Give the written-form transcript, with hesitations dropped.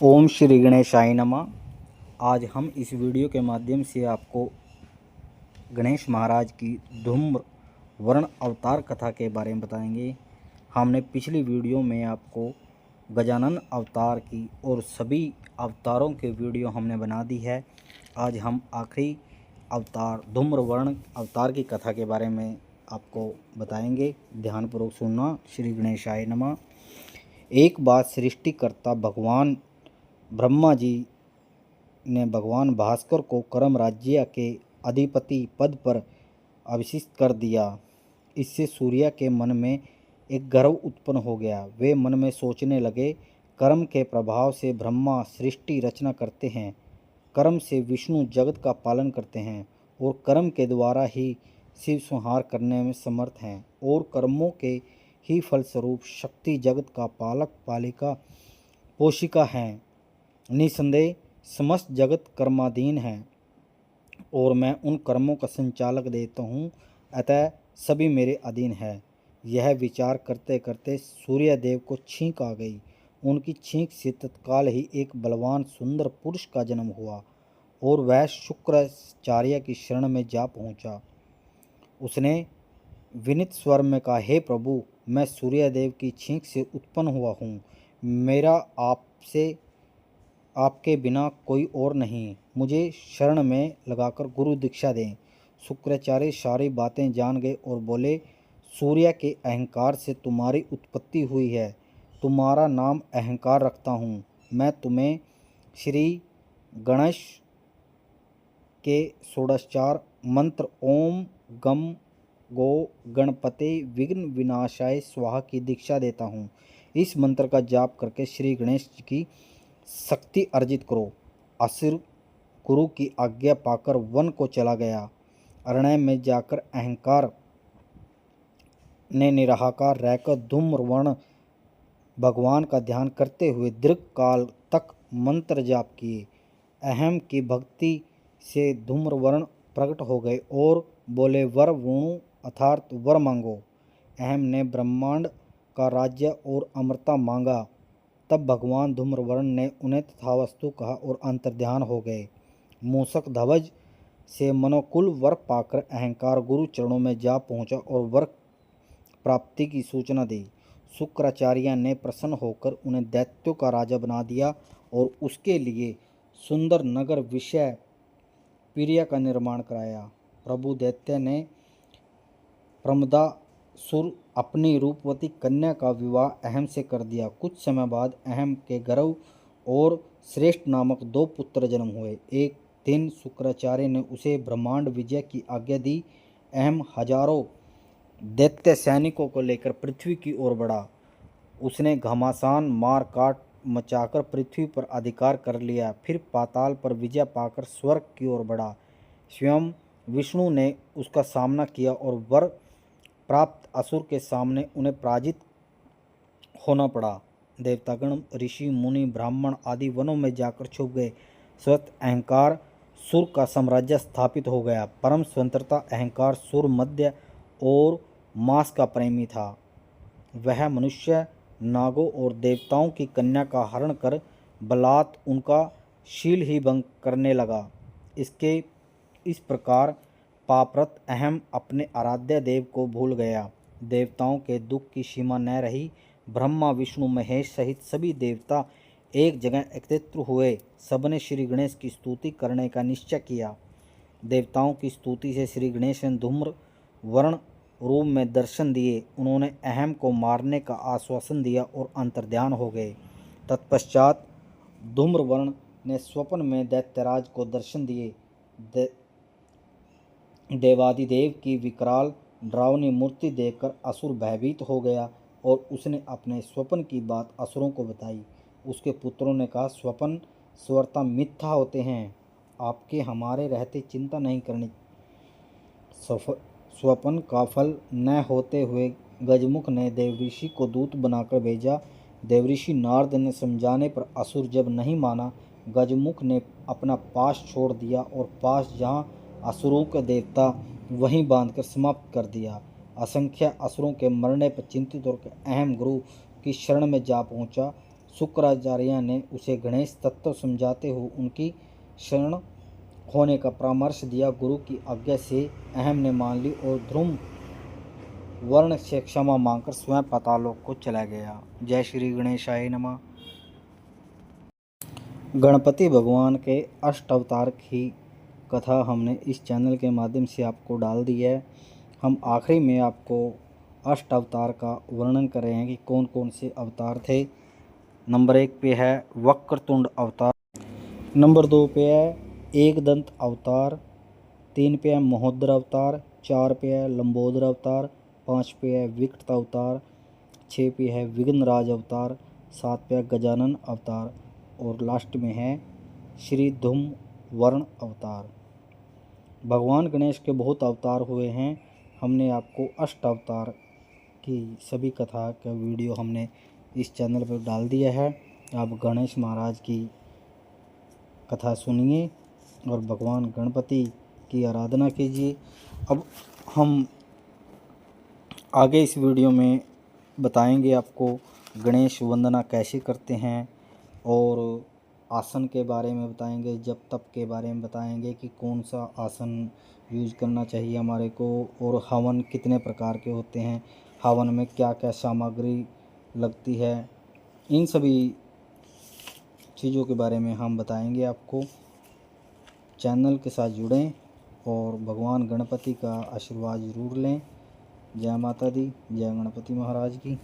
ओम श्री गणेशाय नमः। आज हम इस वीडियो के माध्यम से आपको गणेश महाराज की धूम्र वर्ण अवतार कथा के बारे में बताएंगे। हमने पिछली वीडियो में आपको गजानन अवतार की और सभी अवतारों के वीडियो हमने बना दी है। आज हम आखिरी अवतार धूम्र वर्ण अवतार की कथा के बारे में आपको बताएंगे। ध्यानपूर्वक सुनना। श्री गणेशाय नमः। एक बार सृष्टिकर्ता भगवान ब्रह्मा जी ने भगवान भास्कर को कर्म राज्य के अधिपति पद पर अभिषिक्त कर दिया। इससे सूर्य के मन में एक गर्व उत्पन्न हो गया। वे मन में सोचने लगे, कर्म के प्रभाव से ब्रह्मा सृष्टि रचना करते हैं, कर्म से विष्णु जगत का पालन करते हैं और कर्म के द्वारा ही शिव संहार करने में समर्थ हैं और कर्मों के ही फलस्वरूप शक्ति जगत का पालक पालिका पोषिका हैं। निसंदेह समस्त जगत कर्माधीन है और मैं उन कर्मों का संचालक देता हूँ, अतः सभी मेरे अधीन है। यह विचार करते करते सूर्यदेव को छींक आ गई। उनकी छींक से तत्काल ही एक बलवान सुंदर पुरुष का जन्म हुआ और वह शुक्राचार्य की शरण में जा पहुँचा। उसने विनीत स्वर में कहा, हे प्रभु, मैं सूर्यदेव की छींक से उत्पन्न हुआ हूँ। मेरा आपके बिना कोई और नहीं। मुझे शरण में लगाकर गुरु दीक्षा दें। शुक्राचार्य सारी बातें जान गए और बोले, सूर्य के अहंकार से तुम्हारी उत्पत्ति हुई है। तुम्हारा नाम अहंकार रखता हूँ। मैं तुम्हें श्री गणेश के षोडशोपचार मंत्र ओम गम गो गणपते विघ्न विनाशाय स्वाहा की दीक्षा देता हूँ। इस मंत्र का जाप करके श्री गणेश जी की शक्ति अर्जित करो। असुर गुरु की आज्ञा पाकर वन को चला गया। अरण्य में जाकर अहंकार ने निराकार रहकर धूम्र वर्ण भगवान का ध्यान करते हुए दीर्घ काल तक मंत्र जाप किए। अहम की भक्ति से धूम्र वर्ण प्रकट हो गए और बोले, वर वणु अर्थात वर मांगो। अहम ने ब्रह्मांड का राज्य और अमृता मांगा। तब भगवान धूम्रवर्ण ने उन्हें तथावस्तु कहा और अंतर्ध्यान हो गए। मूषक ध्वज से मनोकुल वर पाकर अहंकार गुरु चरणों में जा पहुंचा और वर प्राप्ति की सूचना दी। शुक्राचार्य ने प्रसन्न होकर उन्हें दैत्यों का राजा बना दिया और उसके लिए सुंदर नगर विषय प्रिय का निर्माण कराया। प्रभु दैत्य ने प्रमदासुर अपनी रूपवती कन्या का विवाह अहम से कर दिया। कुछ समय बाद अहम के गर्व और श्रेष्ठ नामक दो पुत्र जन्म हुए। एक दिन शुक्राचार्य ने उसे ब्रह्मांड विजय की आज्ञा दी। अहम हजारों दैत्य सैनिकों को लेकर पृथ्वी की ओर बढ़ा। उसने घमासान मार काट मचाकर पृथ्वी पर अधिकार कर लिया। फिर पाताल पर विजय पाकर स्वर्ग की ओर बढ़ा। स्वयं विष्णु ने उसका सामना किया और वर प्राप्त असुर के सामने उन्हें पराजित होना पड़ा। देवतागण, ऋषि, मुनि, ब्राह्मण आदि वनों में जाकर छुप गए। स्वतः अहंकार सुर का साम्राज्य स्थापित हो गया। परम स्वतंत्रता अहंकार सुर मध्य और मांस का प्रेमी था। वह मनुष्य, नागों और देवताओं की कन्या का हरण कर बलात् उनका शील ही भंग करने लगा। इस प्रकार पापरत अहम अपने आराध्य देव को भूल गया। देवताओं के दुख की सीमा न रही। ब्रह्मा, विष्णु, महेश सहित सभी देवता एक जगह एकत्रित हुए। सबने श्री गणेश की स्तुति करने का निश्चय किया। देवताओं की स्तुति से श्री गणेश ने धूम्र वर्ण रूप में दर्शन दिए। उन्होंने अहम को मारने का आश्वासन दिया और अंतर्ध्यान हो गए। तत्पश्चात धूम्र वर्ण ने स्वप्न में दैत्यराज को दर्शन दिए। देवादिदेव की विकराल डरावनी मूर्ति देखकर असुर भयभीत हो गया और उसने अपने स्वप्न की बात असुरों को बताई। उसके पुत्रों ने कहा, स्वप्न स्वरता मिथ्या होते हैं। आपके हमारे रहते चिंता नहीं करनी। स्वप्न का फल न होते हुए गजमुख ने देवऋषि को दूत बनाकर भेजा। देवऋषि नारद ने समझाने पर असुर जब नहीं माना, गजमुख ने अपना पाश छोड़ दिया और पाश जहाँ असुरों के देवता वहीं बांधकर समाप्त कर दिया। असंख्य असुरों के मरने पर चिंतित होकर अहम गुरु की शरण में जा पहुंचा शुक्राचार्य ने उसे गणेश तत्व समझाते हुए उनकी शरण होने का परामर्श दिया। गुरु की आज्ञा से अहम ने मान ली और ध्रुव वर्ण से क्षमा मांगकर स्वयं पातालोक को चला गया। जय श्री गणेशाय नमः। गणपति भगवान के अष्ट अवतार की कथा हमने इस चैनल के माध्यम से आपको डाल दी है। हम आखिरी में आपको अष्ट अवतार का वर्णन कर रहे हैं कि कौन कौन से अवतार थे। नंबर 1 पे है वक्रतुंड अवतार, नंबर 2 पे है एकदंत अवतार, 3 पे है महोदर अवतार, 4 पे है लंबोदर अवतार, 5 पे है विकट अवतार, 6 पे है विघ्नराज अवतार, 7 पे है गजानन अवतार और लास्ट में है श्री धूम वर्ण अवतार। भगवान गणेश के बहुत अवतार हुए हैं। हमने आपको अष्ट अवतार की सभी कथा का वीडियो हमने इस चैनल पर डाल दिया है। आप गणेश महाराज की कथा सुनिए और भगवान गणपति की आराधना कीजिए। अब हम आगे इस वीडियो में बताएंगे आपको गणेश वंदना कैसे करते हैं और आसन के बारे में बताएंगे, जप तप के बारे में बताएंगे कि कौन सा आसन यूज करना चाहिए हमारे को और हवन कितने प्रकार के होते हैं, हवन में क्या क्या सामग्री लगती है, इन सभी चीज़ों के बारे में हम बताएंगे आपको। चैनल के साथ जुड़ें और भगवान गणपति का आशीर्वाद ज़रूर लें। जय माता दी, जय गणपति महाराज की।